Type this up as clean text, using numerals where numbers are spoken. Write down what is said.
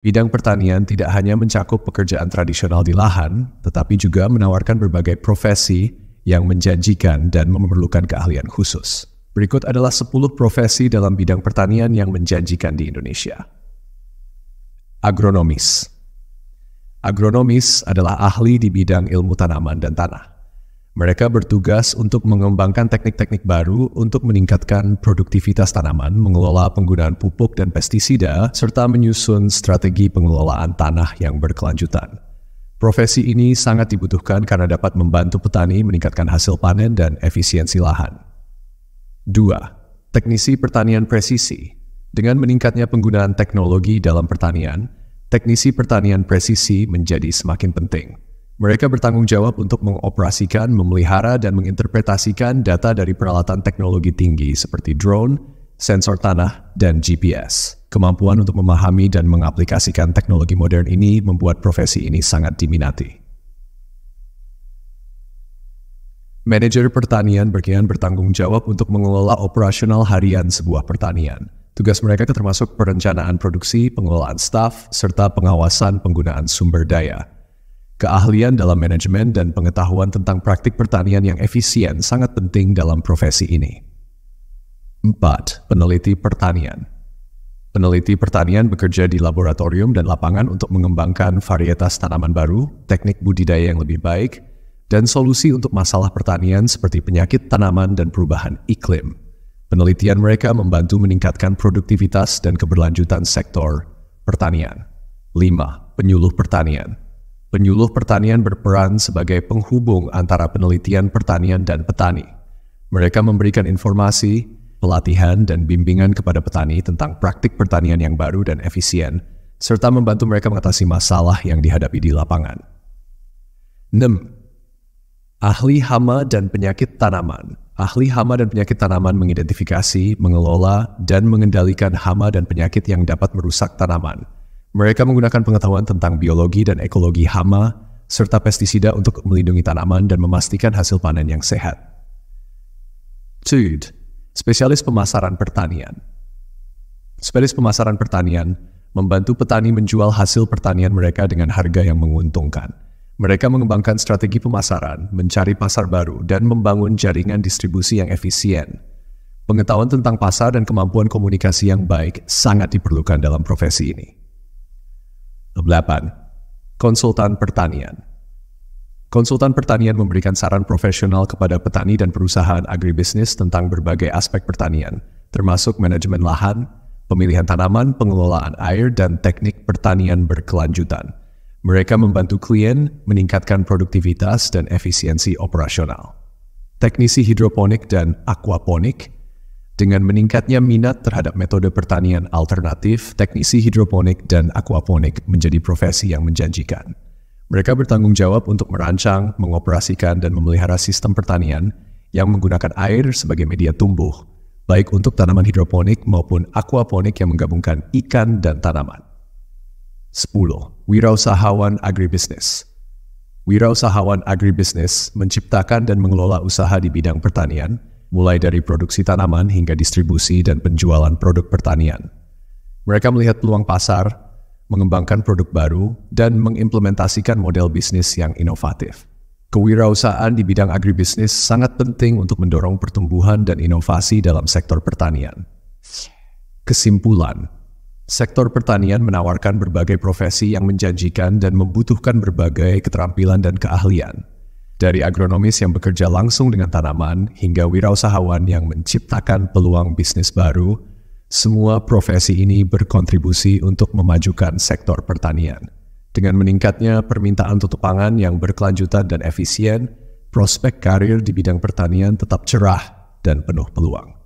Bidang pertanian tidak hanya mencakup pekerjaan tradisional di lahan, tetapi juga menawarkan berbagai profesi yang menjanjikan dan memerlukan keahlian khusus. Berikut adalah 10 profesi dalam bidang pertanian yang menjanjikan di Indonesia. Agronomis. Agronomis adalah ahli di bidang ilmu tanaman dan tanah. Mereka bertugas untuk mengembangkan teknik-teknik baru untuk meningkatkan produktivitas tanaman, mengelola penggunaan pupuk dan pestisida, serta menyusun strategi pengelolaan tanah yang berkelanjutan. Profesi ini sangat dibutuhkan karena dapat membantu petani meningkatkan hasil panen dan efisiensi lahan. 2. Teknisi pertanian presisi. Dengan meningkatnya penggunaan teknologi dalam pertanian, teknisi pertanian presisi menjadi semakin penting. Mereka bertanggung jawab untuk mengoperasikan, memelihara, dan menginterpretasikan data dari peralatan teknologi tinggi seperti drone, sensor tanah, dan GPS. Kemampuan untuk memahami dan mengaplikasikan teknologi modern ini membuat profesi ini sangat diminati. Manajer pertanian bertanggung jawab untuk mengelola operasional harian sebuah pertanian. Tugas mereka termasuk perencanaan produksi, pengelolaan staf, serta pengawasan penggunaan sumber daya. Keahlian dalam manajemen dan pengetahuan tentang praktik pertanian yang efisien sangat penting dalam profesi ini. 4. Peneliti pertanian. Peneliti pertanian bekerja di laboratorium dan lapangan untuk mengembangkan varietas tanaman baru, teknik budidaya yang lebih baik, dan solusi untuk masalah pertanian seperti penyakit tanaman dan perubahan iklim. Penelitian mereka membantu meningkatkan produktivitas dan keberlanjutan sektor pertanian. 5. Penyuluh pertanian. Penyuluh pertanian berperan sebagai penghubung antara penelitian pertanian dan petani. Mereka memberikan informasi, pelatihan, dan bimbingan kepada petani tentang praktik pertanian yang baru dan efisien, serta membantu mereka mengatasi masalah yang dihadapi di lapangan. 6. Ahli hama dan penyakit tanaman. Ahli hama dan penyakit tanaman mengidentifikasi, mengelola, dan mengendalikan hama dan penyakit yang dapat merusak tanaman. Mereka menggunakan pengetahuan tentang biologi dan ekologi hama, serta pestisida untuk melindungi tanaman dan memastikan hasil panen yang sehat. 2. Spesialis pemasaran pertanian. Spesialis pemasaran pertanian membantu petani menjual hasil pertanian mereka dengan harga yang menguntungkan. Mereka mengembangkan strategi pemasaran, mencari pasar baru, dan membangun jaringan distribusi yang efisien. Pengetahuan tentang pasar dan kemampuan komunikasi yang baik sangat diperlukan dalam profesi ini. 8. Konsultan pertanian. Konsultan pertanian memberikan saran profesional kepada petani dan perusahaan agribisnis tentang berbagai aspek pertanian, termasuk manajemen lahan, pemilihan tanaman, pengelolaan air, dan teknik pertanian berkelanjutan. Mereka membantu klien meningkatkan produktivitas dan efisiensi operasional. Teknisi hidroponik dan aquaponik. Dengan meningkatnya minat terhadap metode pertanian alternatif, teknisi hidroponik dan aquaponik menjadi profesi yang menjanjikan. Mereka bertanggung jawab untuk merancang, mengoperasikan, dan memelihara sistem pertanian yang menggunakan air sebagai media tumbuh, baik untuk tanaman hidroponik maupun aquaponik yang menggabungkan ikan dan tanaman. 10. Wirausahawan agribisnis. Wirausahawan agribisnis menciptakan dan mengelola usaha di bidang pertanian, mulai dari produksi tanaman hingga distribusi dan penjualan produk pertanian. Mereka melihat peluang pasar, mengembangkan produk baru, dan mengimplementasikan model bisnis yang inovatif. Kewirausahaan di bidang agribisnis sangat penting untuk mendorong pertumbuhan dan inovasi dalam sektor pertanian. Kesimpulan, sektor pertanian menawarkan berbagai profesi yang menjanjikan dan membutuhkan berbagai keterampilan dan keahlian. Dari agronomis yang bekerja langsung dengan tanaman hingga wirausahawan yang menciptakan peluang bisnis baru, semua profesi ini berkontribusi untuk memajukan sektor pertanian. Dengan meningkatnya permintaan tutup pangan yang berkelanjutan dan efisien, prospek karir di bidang pertanian tetap cerah dan penuh peluang.